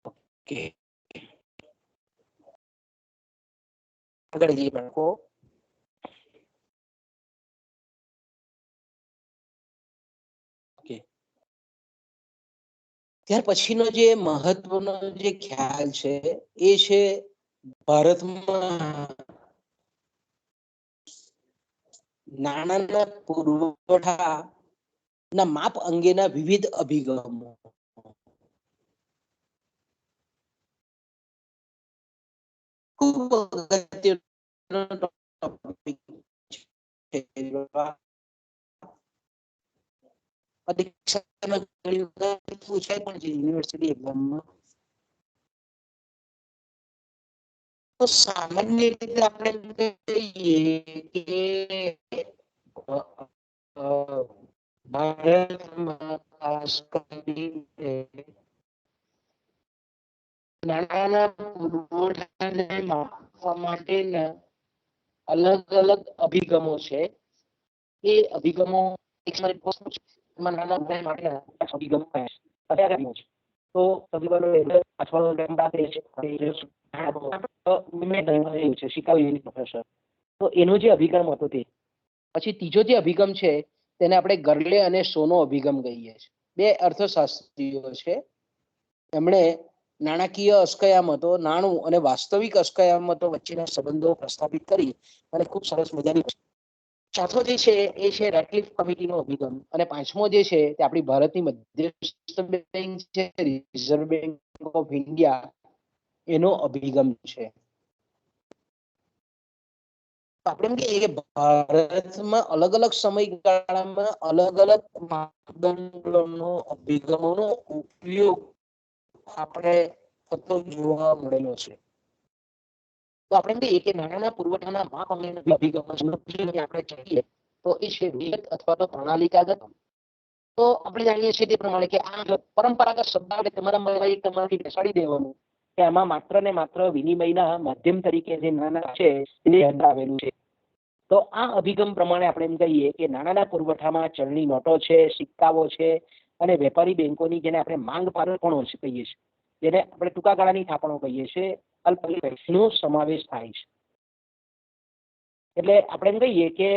ઓકે, આગળ જઈએ બાળકો. ઓકે, ત્યાર પછીનો જે મહત્વનો જે ખ્યાલ છે એ છે ભારતમાં નાણાંના પુરવઠા ના માપ અંગેના વિવિધ અભિગમો. ખૂબ અગત્યનો ટોપિક છે. પરીક્ષામાં ઘણી વખત પૂછાય પણ છે યુનિવર્સિટી એક્ઝામમાં. તો સામાન્ય રીતે આપણે કહીએ કે ભારતમાં ખાસ કરીને નાણાંના પુરવઠાને માપવા માટેના અલગ અલગ અભિગમો છે. એ અભિગમો તો એનો જે અભિગમ હતો તે પછી ત્રીજો જે અભિગમ છે તેને આપણે ગરલે અને સોનો અભિગમ કહીએ છીએ. બે અર્થશાસ્ત્રીઓ છે, એમણે નાણાકીય અસ્કયામતો, નાણું અને વાસ્તવિક અસ્કયામતો વચ્ચેના સંબંધો પ્રસ્થાપિત કરી અને ખૂબ સરસ મજાની. ચોથો જે છે એ છે રેટક્લિફ કમિટીનો અભિગમ, અને પાંચમો જે છે તે આપણી ભારતની મધ્યસ્થ બેંક છે, રિઝર્વ બેંક ઓફ ઇન્ડિયા, એનો અભિગમ છે. આપણે એમ કહીએ કે ભારતમાં અલગ અલગ સમયગાળામાં અલગ અલગ માપદંડોનો અભિગમોનો ઉપયોગ આપણે થતો જોવા મળેલો છે. તો આપણે કહીએ કે નાણાંના પુરવઠાના માપ અંગેના અભિગમો આપણે કહીએ તો એ છે વિગત અથવા તો પ્રણાલિકાગત તો આપણે જાણીએ છીએ તે પ્રમાણે કે આ પરંપરાગત શબ્દાવલી તમારાથી બેસાડી દેવાનું કે આમાં માત્ર ને માત્ર વિનિમયના માધ્યમ તરીકે જે નાણાં છે એને આવેલું છે. તો આ અભિગમ પ્રમાણે આપણે એમ કહીએ કે નાણાંના પુરવઠામાં ચલણી નોટો છે, સિક્કાઓ છે અને વેપારી બેંકોની જેને આપણે માંગ પારખણો કહીએ છીએ, જેને આપણે ટૂંકા ગાળાની થાપણો કહીએ છીએ, અલ્પનો સમાવેશ થાય છે. એટલે આપણે એમ કહીએ કે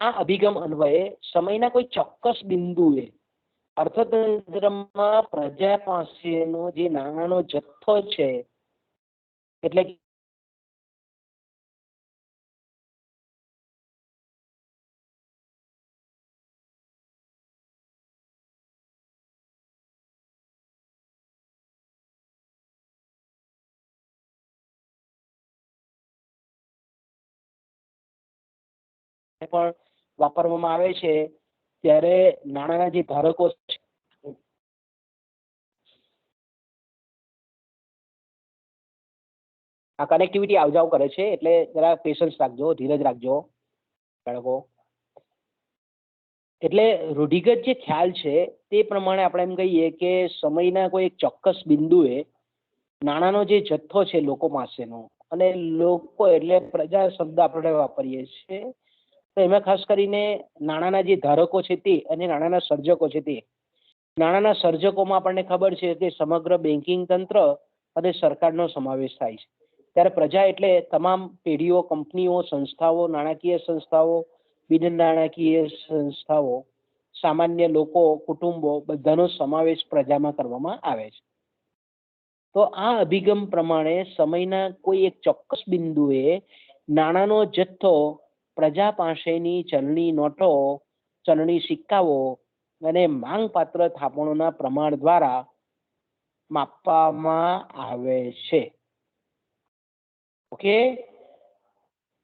આ અભિગમ અન્વયે સમયના કોઈ ચોક્કસ બિંદુએ અર્થતંત્રમાં પ્રજા પાસેનો જે નાણાંનો જથ્થો છે, એટલે પણ વાપરવામાં આવે છે ત્યારે નાણાંના જે ધારકો છે આ કનેક્ટિવિટી આવજાવ કરે છે, એટલે જરા પેશન્સ રાખજો, ધીરજ રાખજો બાળકો. એટલે રૂઢિગત જે ખ્યાલ છે તે પ્રમાણે આપણે એમ કહીએ કે સમયના કોઈ એક ચોક્કસ બિંદુએ નાણાંનો જે જથ્થો છે લોકો પાસેનો, અને લોકો એટલે પ્રજા શબ્દ આપણે વાપરીએ છીએ, તો એમાં ખાસ કરીને નાણાંના જે ધારકો છે તે અને નાણાંના સર્જકો છે તે. નાણાંના સર્જકોમાં આપણને ખબર છે કે સમગ્ર બેન્કિંગ તંત્ર અને સરકારનો સમાવેશ થાય છે. ત્યારે પ્રજા એટલે તમામ પેઢીઓ, કંપનીઓ, સંસ્થાઓ, નાણાકીય સંસ્થાઓ, બિન નાણાકીય સંસ્થાઓ, સામાન્ય લોકો, કુટુંબો બધાનો સમાવેશ પ્રજામાં કરવામાં આવે છે. તો આ અભિગમ પ્રમાણે સમયના કોઈ એક ચોક્કસ બિંદુએ નાણાંનો જથ્થો પ્રજા પાસેની ચલણી નોટો, ચલણી સિક્કાઓ અને માંગપાત્ર થાપણોના પ્રમાણ દ્વારા માપવામાં આવે છે. ઓકે,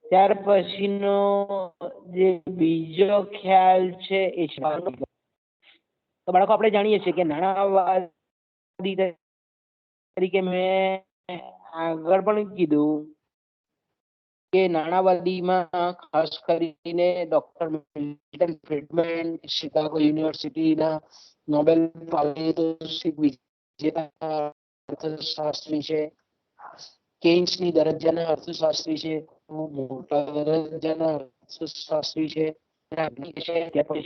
ત્યાર પછીનો જે બીજો ખ્યાલ છે એ છે, તો બાળકો આપણે જાણીએ છીએ કે નાણાંવાદી તરીકે મેં આગળ પણ કીધું કે નાણાંવાદીમાં ખાસ કરીને ડોક્ટર મિલ્ટન ફ્રીડમેન, શિકાગો યુનિવર્સિટીના નોબેલ પારિતોષિક વિજેતા અર્થશાસ્ત્રી છે, કેન્સની દરજ્જાના અર્થશાસ્ત્રી છે, મોટા દરજ્જાના અર્થશાસ્ત્રી છે,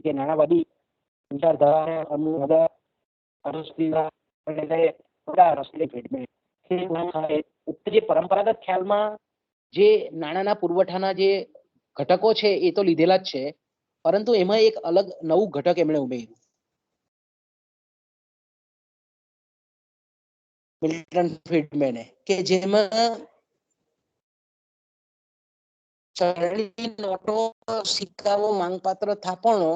કે નાણાંવાદી વિચારધારા જે પરંપરાગત ખ્યાલમાં જે નાણાંના પુરવઠાના જે ઘટકો છે એ તો લીધેલા જ છે, પરંતુ એમાં એક અલગ નવું ઘટક એમણે ઉમેર્યું, મિલ્ટન ફ્રીડમેને, કે જેમાં ચલણી નોટો, સિક્કાઓ, માંગપાત્ર થાપણો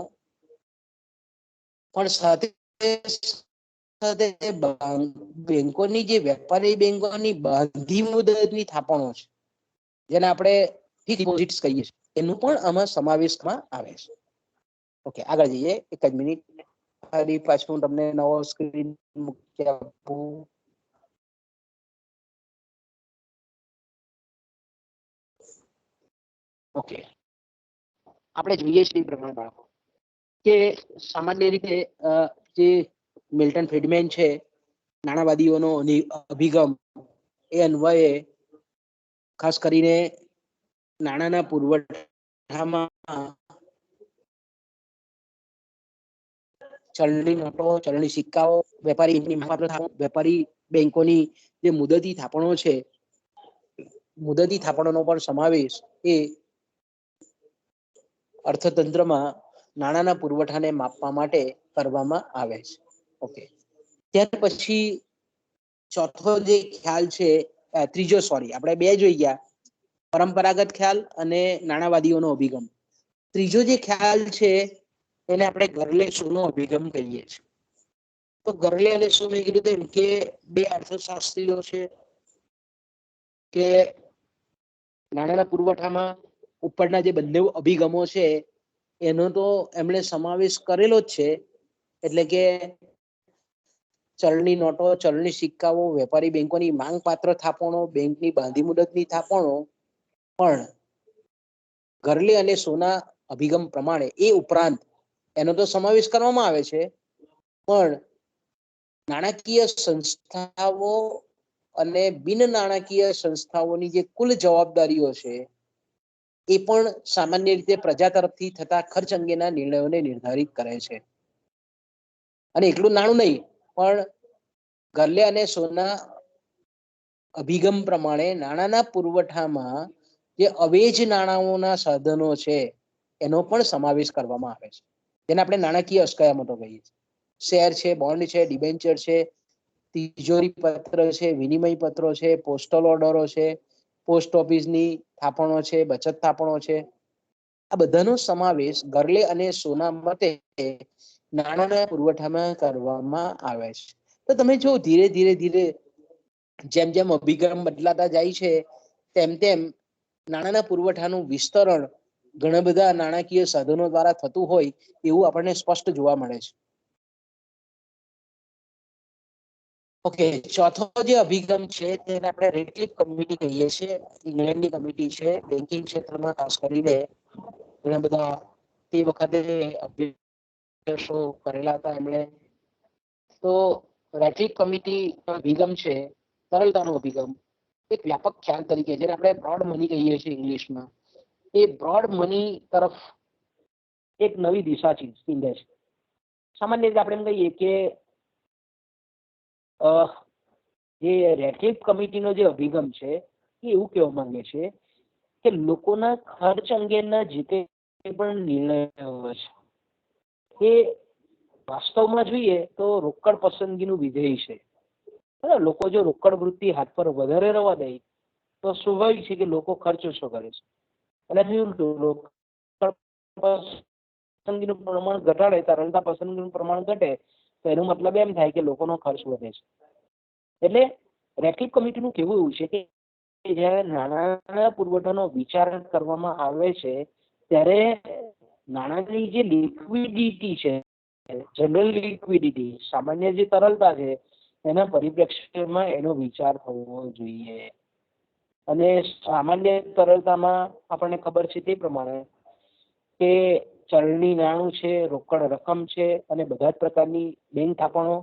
પણ સાથે સાથે બેંકોની જે વેપારી બેંકોની બાંધી મુદતની થાપણો છે, જેને આપણે ફિક્સ્ડ ડિપોઝિટ્સ કહીએ છીએ, એનું પણ આમાં સમાવેશમાં આવે છે. ઓકે, આગળ જઈએ. એક જ મિનિટ, ફરી પાછું હું તમને નવો સ્ક્રીન મૂકી આપું. ઓકે, આપણે જોઈએ છીએ પ્રમાણે બાળકો કે સામાન્ય રીતે જે મિલ્ટન ફ્રીડમેન છે, નાણાંવાદીઓનો અભિગમ એ અન્વયે ખાસ કરીને નાણાંના પુરવઠામાં ચલણી નોટો, ચલણી સિક્કાઓ, વેપારી બેંકોની જે મુદતી થાપણો છે, મુદતી થાપણોનો પણ સમાવેશ એ અર્થતંત્રમાં નાણાંના પુરવઠાને માપવા માટે કરવામાં આવે છે. ઓકે, ત્યાર પછી ચોથો જે ખ્યાલ છે, ત્રીજો, સોરી, આપણે બે જોઈ ગયા, પરંપરાગત ખ્યાલ અને નાણાંવાદીઓનો અભિગમ. ત્રીજો જે ખ્યાલ છે એને આપણે ગરલેસોનો અભિગમ કહીએ છીએ. તો ગરલે અને સો મેં કીધું તેમ કે બે અર્થશાસ્ત્રીઓ છે કે નાણાંના પુરવઠામાં ઉપરના જે બંને અભિગમો છે એનો તો એમણે સમાવેશ કરેલો જ છે, એટલે કે ચલણી નોટો, ચલણી સિક્કાઓ, વેપારી બેંકોની માંગપાત્ર થાપણો, બેંકની બાંધી મુદતની થાપણો, પણ ગરલે અને સોના અભિગમ પ્રમાણે એ ઉપરાંત એનો તો સમાવેશ કરવામાં આવે છે, પણ નાણાકીય સંસ્થાઓ અને બિન નાણાકીય સંસ્થાઓની જે કુલ જવાબદારીઓ છે એ પણ સામાન્ય રીતે પ્રજા તરફથી થતા ખર્ચ અંગેના નિર્ણયોને નિર્ધારિત કરે છે. અને એટલું નાણું નહીં, પણ ગરલે અને સોના અભિગમ પ્રમાણે નાણાંના પુરવઠામાં જે અવેજ નાણાંઓના સાધનો છે એનો પણ સમાવેશ કરવામાં આવે છે, જેને આપણે નાણાકીય અસ્કયામતો કહીએ છીએ. શેર છે, બોન્ડ છે, ડિબેન્ચર છે, તિજોરી પત્ર છે, વિનિમય પત્રો છે, પોસ્ટલ ઓર્ડરો છે, પોસ્ટ ઓફિસની થાપણો છે, બચત થાપણો છે, આ બધાનો સમાવેશ ગરલે અને સોના મતે નાણાંના પુરવઠામાં કરવામાં આવે છે. તો તમે જો ધીરે ધીરે ધીરે જેમ જેમ અભિગમ બદલાતા જાય છે તેમ તેમ નાણાંના પુરવઠાનું વિસ્તરણ ઘણા બધા નાણાકીય સાધનો દ્વારા થતું હોય એવું આપણને સ્પષ્ટ જોવા મળે છે. ઓકે, ચોથો જે અભિગમ છે તેને આપણે રેટક્લિફ કમિટી કહીએ છીએ. ઇંગ્લેન્ડની કમિટી છે, બેન્કિંગ ક્ષેત્રમાં ખાસ કરીને ઘણા બધા તે વખતે અભ્યાસો કરેલા હતા એમણે. તો રેટક્લિફ કમિટી અભિગમ છે તરલતાનો અભિગમ, એક વ્યાપક ખ્યાલ તરીકે જેને આપણે બ્રોડ મની કહીએ છીએ ઇંગ્લિશમાં, એ બ્રોડ મની તરફ એક નવી દિશા ચીંધે છે. સામાન્ય રીતે આપણે એમ કહીએ કે જે રેટક્લિફ કમિટીનો જે અભિગમ છે એ એવું કહેવા માંગે છે કે લોકોના ખર્ચ અંગેના જે કંઈ પણ નિર્ણયો છે એ વાસ્તવમાં જોઈએ તો રોકડ પસંદગીનું વિધેય છે. બરાબર, લોકો જો રોકડ વૃત્તિ હાથ પર વધારે રહેવા દે તો સ્વાભાવિક છે કે લોકો ખર્ચ ઓછો કરે છે. અને રોકડ પસંદગીનું પ્રમાણ ઘટાડે, તરલતા પસંદગીનું પ્રમાણ ઘટે, તો એનો મતલબ એમ થાય કે લોકોનો ખર્ચ વધે છે. એટલે રેટક્લિફ કમિટીનું કહેવું એવું છે કે જ્યારે નાણાંના પુરવઠાનો વિચાર કરવામાં આવે છે ત્યારે નાણાંની જે લિક્વિડિટી છે, જનરલ લિક્વિડિટી, સામાન્ય જે તરલતા છે, એના પરિપ્રેક્ષ્યમાં એનો વિચાર થવો જોઈએ. અને સામાન્ય તરલતામાં આપણને ખબર છે તે પ્રમાણે કે ચલણી નાણું છે, રોકડ રકમ છે અને બધા જ પ્રકારની બેંક થાપણો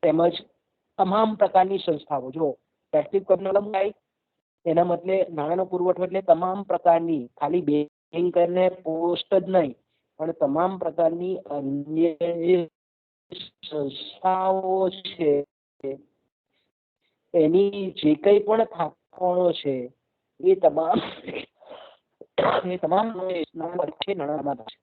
તેમજ તમામ પ્રકારની સંસ્થાઓ. જો રેટક્લિફ કમિટીનો લંબાઈ એના મતલબ નાણાંનો પુરવઠો એટલે તમામ પ્રકારની, ખાલી બેંક અને પોસ્ટ જ નહીં પણ તમામ પ્રકારની અન્ય સંસ્થાઓ છે એની જે કંઈ પણ થાપણો છે એ તમામ નાણાંમાં છે.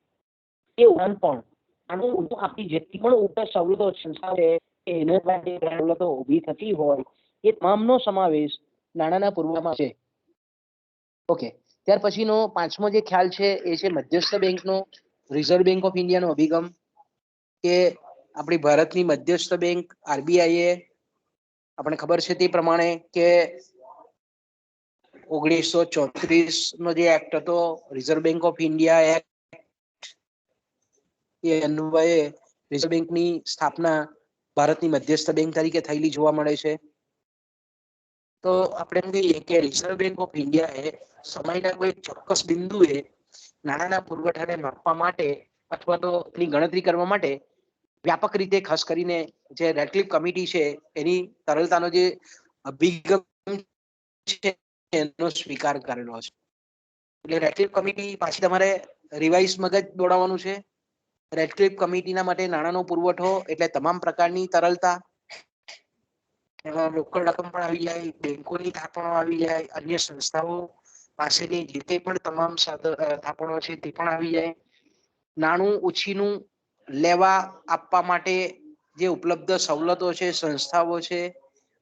એ ઉપરાંત પણ આનું આપણી જેટલી પણ ઉપર સવલતો સંસ્થાઓ છે એના માટે સવલતો ઊભી થતી હોય એ તમામનો સમાવેશ નાણાંના પુરવઠામાં છે. ઓકે, ત્યાર પછીનો પાંચમો જે ખ્યાલ છે એ છે મધ્યસ્થ બેંકનો, રિઝર્વ બેંક ઓફ ઇન્ડિયાનો અભિગમ. કે આપણી ભારતની મધ્યસ્થ બેંક આરબીઆઈએ આપણને ખબર છે તે પ્રમાણે કે 1934 નો જે એક્ટ હતો Reserve Bank of India act, એ અન્વયે રિઝર્વ બેંકની સ્થાપના ભારતની મધ્યસ્થ બેંક તરીકે થયેલી જોવા મળે છે. તો આપણે એમ કહીએ કે રિઝર્વ બેંક ઓફ ઇન્ડિયાએ સમયના કોઈ ચોક્કસ બિંદુએ નાણાંના પુરવઠાને માપવા માટે અથવા તો એની ગણતરી કરવા માટે વ્યાપક રીતે ખાસ કરીને જે રેટક્લિફ કમિટી છે એની તરલતાનો જે અભિગમ છે એનો સ્વીકાર કરેલો છે. એટલે રેટક્લિફ કમિટી પાછી તમારે રિવાઇઝ મગજ દોડાવવાનું છે. રેટક્લિફ કમિટીના માટે નાણાંનો પુરવઠો એટલે તમામ પ્રકારની તરલતા, એમાં રોકડ રકમ પણ આવી જાય, બેંકોની થાપણો આવી જાય, અન્ય સંસ્થાઓ પાસેની જે કંઈ પણ તમામ થાપણો છે તે પણ આવી જાય, નાણું ઉછીનું લેવા આપવા માટે જે ઉપલબ્ધ સવલતો છે, સંસ્થાઓ છે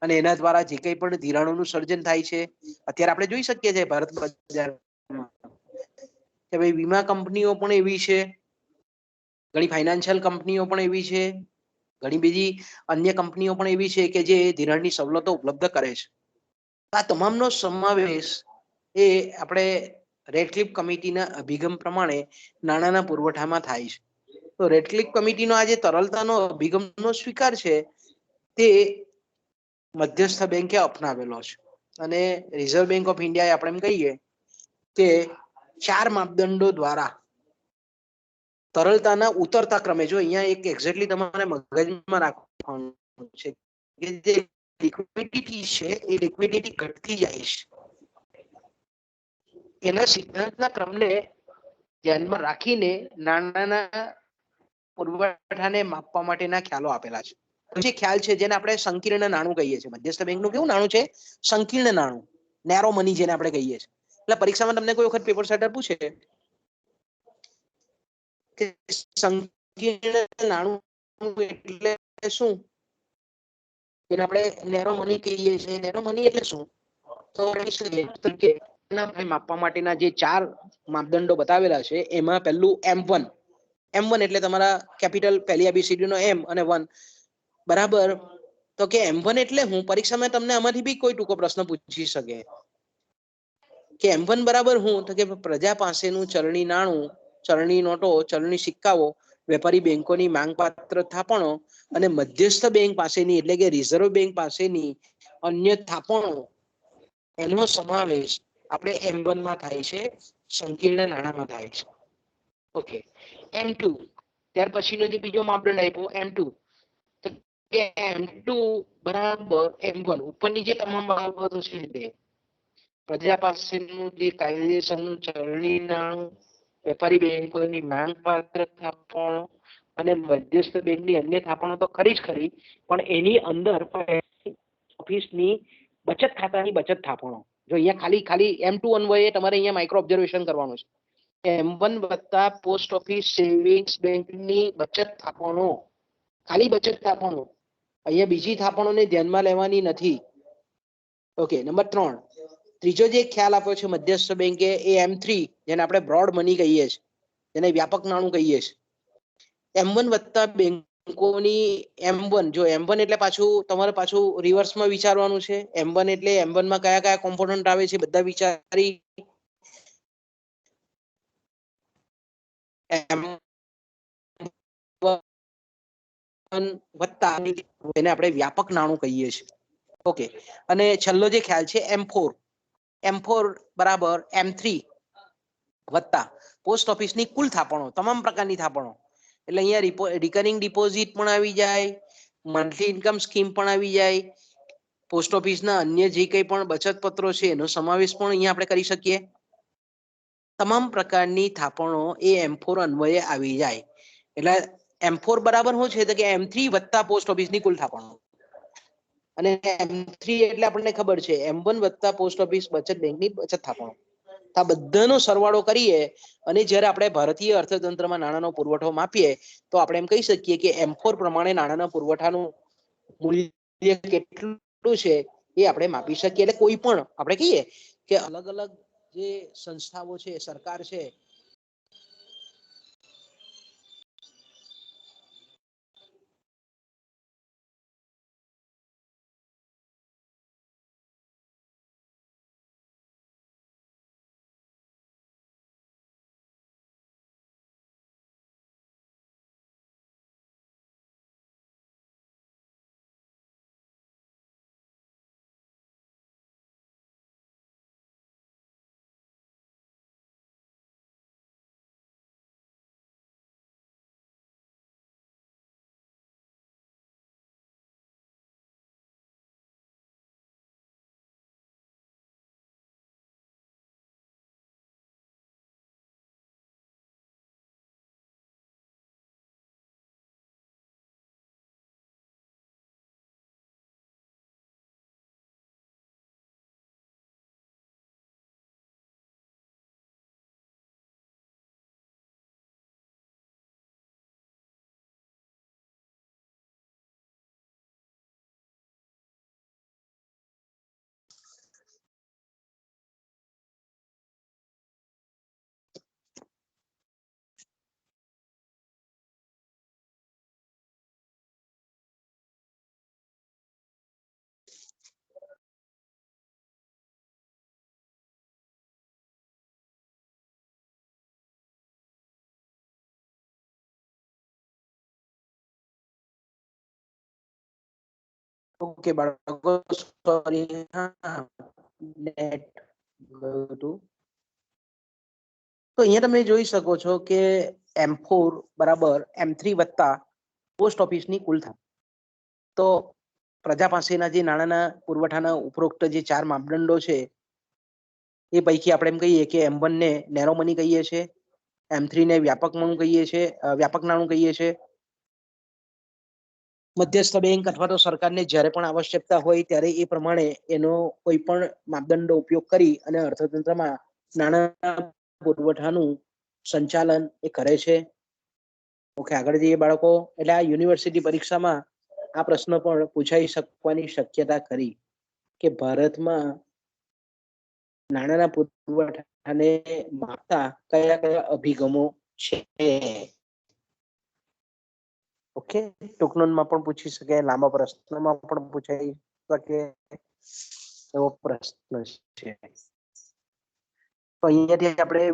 અને એના દ્વારા જે કંઈ પણ ધિરાણોનું સર્જન થાય છે. અત્યારે આપણે જોઈ શકીએ છીએ ભારત બજારમાં કે ભાઈ વીમા કંપનીઓ પણ એવી છે, ઘણી ફાઇનાન્શિયલ કંપનીઓ પણ એવી છે, ઘણી બીજી અન્ય કંપનીઓ પણ એવી છે કે જે ધિરાણની સવલતો ઉપલબ્ધ કરે છે. આ તમામનો સમાવેશ એ આપણે રેટક્લિફ કમિટીના અભિગમ પ્રમાણે નાણાંના પુરવઠામાં થાય છે. તો રેટક્લિફ કમિટીનો આ જે તરલતાનો અભિગમનો સ્વીકાર છે તે મધ્યસ્થ બેંકે અપનાવેલો છે. અને રિઝર્વ બેંક ઓફ ઇન્ડિયાએ, આપણે એમ કહીએ કે 4 માપદંડો દ્વારા તરલતાના ઉતરતા ક્રમે જો અહીંયા એક એક્ઝેક્ટલી તમારે મગજમાં રાખવાનું છે કે જે લિક્વિડિટી છે એ લિક્વિડિટી ઘટતી જાય છે. એના સિદ્ધાંતના ક્રમને ધ્યાનમાં રાખીને નાણાંના પુરવઠાને માપવા માટેના ખ્યાલો આપેલા છે. જે ખ્યાલ છે જેને આપણે સંકીર્ણ નાણું કહીએ છીએ. મધ્યસ્થ બેંકનું કેવું નાણું છે? સંકીર્ણ નાણું, નેરો મની જેને આપણે કહીએ છીએ. એટલે પરીક્ષામાં તમને કોઈ વખત પેપર સેટર પૂછે કે સંકીર્ણ નાણું એટલે શું, એને આપણે નેરો મની કહીએ છીએ. નેરો મની એટલે શું? તો માપવા માટેના જે 4 માપદંડો બતાવેલા છે એમાં પહેલું M1. M1 એટલે તમારા કેપિટલ પહેલી ABCD નો M અને 1 બરાબર. તો કે M1 એટલે હું પરીક્ષામાં તમને આમાંથી બી કોઈ ટૂંકો પ્રશ્ન પૂછી શકે કે M1 બરાબર હું, તો કે પ્રજા પાસેનું ચલણી નાણું, ચલણી નોટો, ચલણી સિક્કાઓ, વેપારી બેંકોની માંગપાત્ર થાપણો અને મધ્યસ્થ બેંક પાસેની એટલે કે રિઝર્વ બેંક પાસેની અન્ય થાપણો, એનો સમાવેશ આપણે M1 માં થાય છે, સંકીર્ણ નાણાંમાં થાય છે. ઓકે. M2 ત્યાર પછીનો જે બીજો માપદંડ આપ્યો M2, તો કે M2 બરાબર M1 ઉપરની જે તમામ બાબતો છે તે પ્રજા પાસેનું જે કાયદેસરનું ચલણી નાણું, વેપારી બેંકોની માંગપાત્ર થાપણો અને મધ્યસ્થ બેંકની અન્ય થાપણો તો ખરી જ ખરી, પણ એની અંદર ઓફિસની બચત ખાતાની બચત થાપણો. જો અહીંયા ખાલી M2 અન્વયે તમારે અહીંયા માઇક્રો ઓબ્ઝર્વેશન કરવાનું છે. M1 વત્તા પોસ્ટ ઓફિસ સેવિંગ્સ બેંકની બચત થાપણો, ખાલી બચત થાપણો, અહીંયા બીજી થાપણોને ધ્યાનમાં લેવાની નથી. ઓકે. નંબર 3, ત્રીજો જે ખ્યાલ આપ્યો છે મધ્યસ્થ બેંકે એ M3 જેને આપણે બ્રોડ મની કહીએ છીએ, જેને વ્યાપક નાણું કહીએ છીએ. M1 વત્તા બેંકોની M1, જો M1 એટલે તમારે પાછું રિવર્સમાં વિચારવાનું છે. M1 એટલે M1 માં કયા કયા કોમ્પોનન્ટ આવે છે બધા વિચારી વત્તા એને આપણે વ્યાપક નાણું કહીએ છીએ. ઓકે. અને છેલ્લો જે ખ્યાલ છે M4 બરાબર M3 વત્તા પોસ્ટ ઓફિસની કુલ થાપણો, તમામ પ્રકારની થાપણો. એટલે અહીંયા રિકરિંગ ડિપોઝિટ પણ આવી જાય, મંથલી ઇન્કમ સ્કીમ પણ આવી જાય, પોસ્ટ ઓફિસના અન્ય જે કંઈ પણ બચત પત્રો છે એનો સમાવેશ પણ અહીંયા આપણે કરી શકીએ. તમામ પ્રકારની થાપણો એ M4 અન્વયે આવી જાય. એટલે M4 બરાબર શું છે તો કે M3 વત્તા પોસ્ટ ઓફિસની કુલ થાપણો. અને M3 એટલે આપણને ખબર છે M1 વત્તા પોસ્ટ ઓફિસ બચત બેંકની બચત થાપણો. આ બધાનો સરવાળો કરીએ અને જ્યારે આપણે ભારતીય અર્થતંત્રમાં નાણાંનો પુરવઠો માપીએ તો આપણે એમ કહી શકીએ કે M4 પ્રમાણે નાણાંના પુરવઠાનું મૂલ્ય કેટલું છે એ આપણે માપી શકીએ. એટલે કોઈ પણ આપણે કહીએ કે અલગ અલગ જે સંસ્થાઓ છે, સરકાર છે, ઓકે બાળકો સોરી, હા નેટ ગયું હતું. તો અહીંયા તમે જોઈ શકો છો કે M4 બરાબર M3 વત્તા પોસ્ટ ઓફિસની કુલ થાય. તો પ્રજા પાસેના જે નાણાંના પુરવઠાના ઉપરોક્ત જે 4 માપદંડો છે એ પૈકી આપણે એમ કહીએ કે M1 ને નેરો મની કહીએ છીએ, M3 ને વ્યાપક નાણું કહીએ છીએ. મધ્યસ્થ બેંક અથવા તો સરકારને જ્યારે પણ આવશ્યકતા હોય ત્યારે એ પ્રમાણે એનો કોઈ પણ માપદંડનો ઉપયોગ કરી અને અર્થતંત્રમાં નાણાં પુરવઠાનું સંચાલન એ કરે છે. ઓકે, આગળ જઈએ બાળકો. એટલે આ યુનિવર્સિટી પરીક્ષામાં આ પ્રશ્ન પણ પૂછાઈ શકવાની શક્યતા ખરી કે ભારતમાં નાણાંના પુરવઠાને માપતા કયા કયા અભિગમો છે. ઓકે, ટૂંક નોંધમાં પણ પૂછી શકે, લાંબા પ્રશ્નમાં પણ પૂછાઈ શકે એવો પ્રશ્ન છે. તો અહીંયાથી આપણે